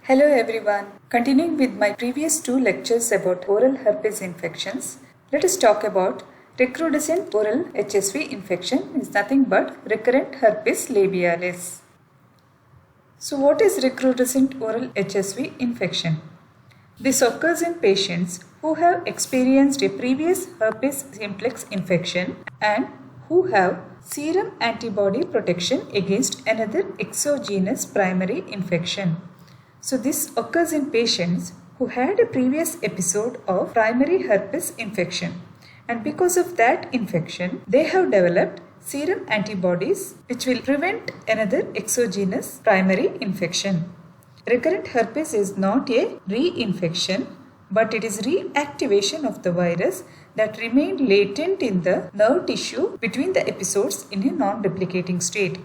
Hello everyone. Continuing with my previous two lectures about oral herpes infections, let us talk about recrudescent oral HSV infection is nothing but recurrent herpes labialis. So what is recrudescent oral HSV infection? This occurs in patients who have experienced a previous herpes simplex infection and who have serum antibody protection against another exogenous primary infection. So this occurs in patients who had a previous episode of primary herpes infection, and because of that infection they have developed serum antibodies which will prevent another exogenous primary infection. Recurrent herpes is not a reinfection, but it is reactivation of the virus that remained latent in the nerve tissue between the episodes in a non-replicating state.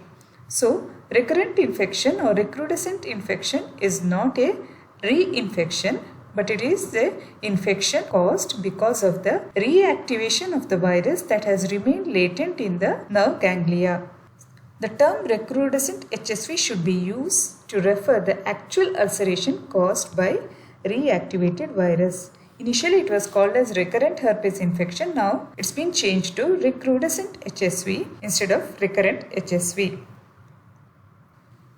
So, recurrent infection or recrudescent infection is not a reinfection, but it is the infection caused because of the reactivation of the virus that has remained latent in the nerve ganglia. The term recrudescent HSV should be used to refer the actual ulceration caused by reactivated virus. Initially it was called as recurrent herpes infection. Now it's been changed to recrudescent HSV instead of recurrent HSV.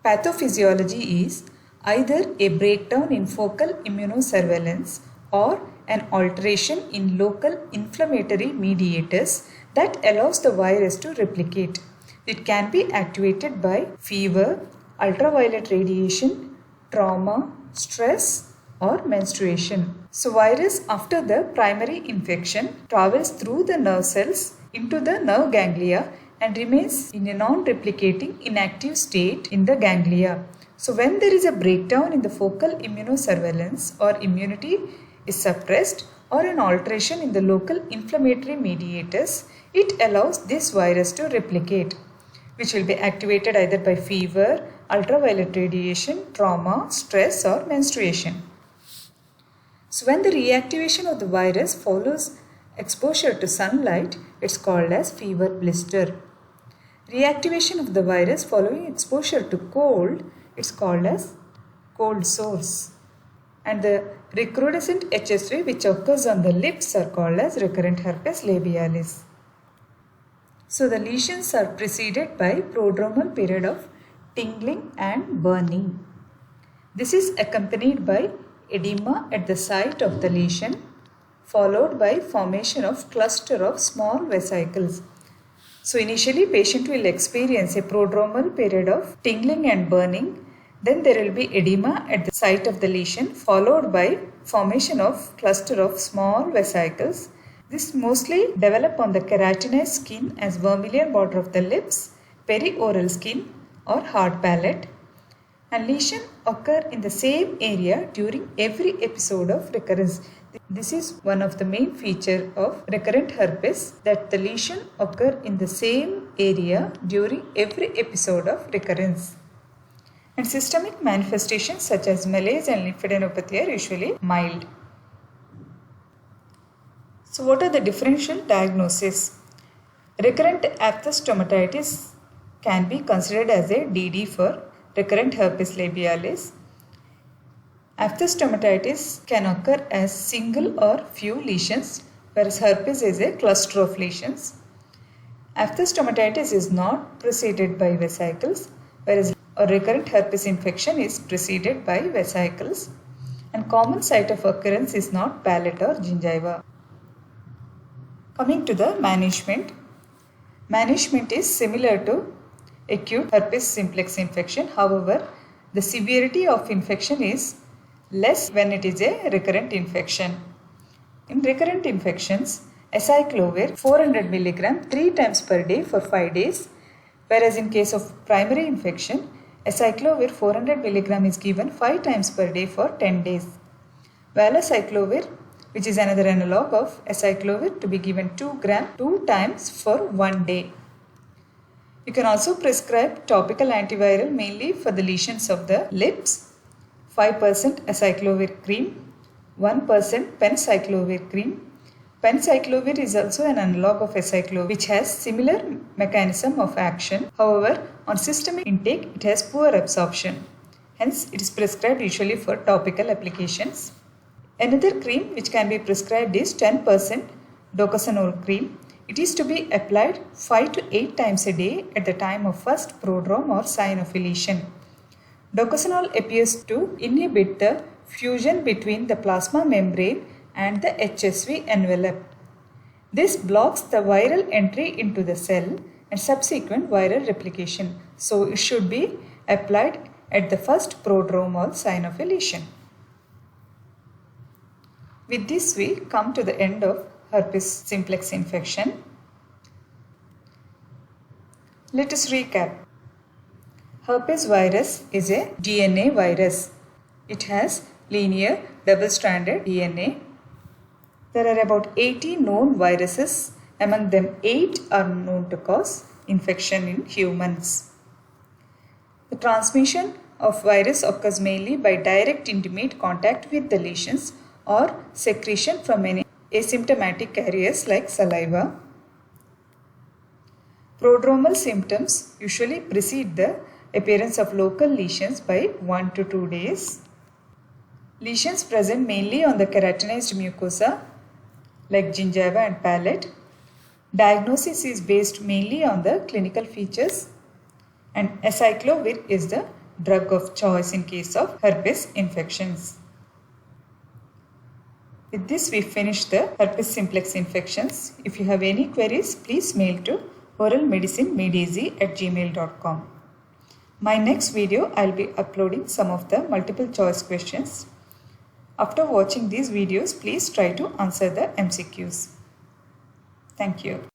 Pathophysiology is either a breakdown in focal immunosurveillance or an alteration in local inflammatory mediators that allows the virus to replicate. It can be activated by fever, ultraviolet radiation, trauma, stress, or menstruation. So virus after the primary infection travels through the nerve cells into the nerve ganglia and remains in a non-replicating inactive state in the ganglia. So when there is a breakdown in the focal immunosurveillance or immunity is suppressed or an alteration in the local inflammatory mediators, it allows this virus to replicate, which will be activated either by fever, ultraviolet radiation, trauma, stress, or menstruation. So when the reactivation of the virus follows exposure to sunlight, it's called as fever blister. Reactivation of the virus following exposure to cold, it's called as cold sores. And the recrudescent HSV which occurs on the lips are called as recurrent herpes labialis. So the lesions are preceded by prodromal period of tingling and burning. This is accompanied by edema at the site of the lesion, followed by formation of cluster of small vesicles. So initially patient will experience a prodromal period of tingling and burning. Then there will be edema at the site of the lesion, followed by formation of cluster of small vesicles. This mostly develop on the keratinized skin as vermilion border of the lips, perioral skin or hard palate. And lesion occur in the same area during every episode of recurrence. This is one of the main feature of recurrent herpes, that the lesion occur in the same area during every episode of recurrence. And systemic manifestations such as malaise and lymphadenopathy are usually mild. So what are the differential diagnoses? Recurrent aphthous stomatitis can be considered as a DD for recurrent herpes labialis. Aphthous stomatitis can occur as single or few lesions, whereas herpes is a cluster of lesions. Aphthous stomatitis is not preceded by vesicles, whereas a recurrent herpes infection is preceded by vesicles. And common site of occurrence is not palate or gingiva. Coming to the management. Management is similar to acute herpes simplex infection. However, the severity of infection is less when it is a recurrent infection. In recurrent infections, acyclovir 400 mg 3 times per day for 5 days, whereas in case of primary infection, acyclovir 400 mg is given 5 times per day for 10 days. Valacyclovir, which is another analog of acyclovir, to be given 2 gram 2 times for 1 day. You can also prescribe topical antiviral mainly for the lesions of the lips, 5% acyclovir cream, 1% pencyclovir cream. Pencyclovir is also an analog of acyclovir which has similar mechanism of action. However, on systemic intake it has poor absorption. Hence, it is prescribed usually for topical applications. Another cream which can be prescribed is 10% docosanol cream. It is to be applied 5 to 8 times a day at the time of first prodrome or sign of lesion. Docosanol appears to inhibit the fusion between the plasma membrane and the HSV envelope. This blocks the viral entry into the cell and subsequent viral replication. So it should be applied at the first prodrome or sign of a lesion. With this we come to the end of herpes simplex infection. Let us recap. Herpes virus is a DNA virus. It has linear double-stranded DNA. There are about 80 known viruses. Among them, 8 are known to cause infection in humans. The transmission of virus occurs mainly by direct intimate contact with the lesions or secretion from any asymptomatic carriers like saliva. Prodromal symptoms usually precede the appearance of local lesions by 1 to 2 days. Lesions present mainly on the keratinized mucosa like gingiva and palate. Diagnosis is based mainly on the clinical features, and acyclovir is the drug of choice in case of herpes infections. With this we finish the herpes simplex infections. If you have any queries, please mail to oralmedicinemadeasy@gmail.com. My next video I will be uploading some of the multiple choice questions. After watching these videos, please try to answer the MCQs. Thank you.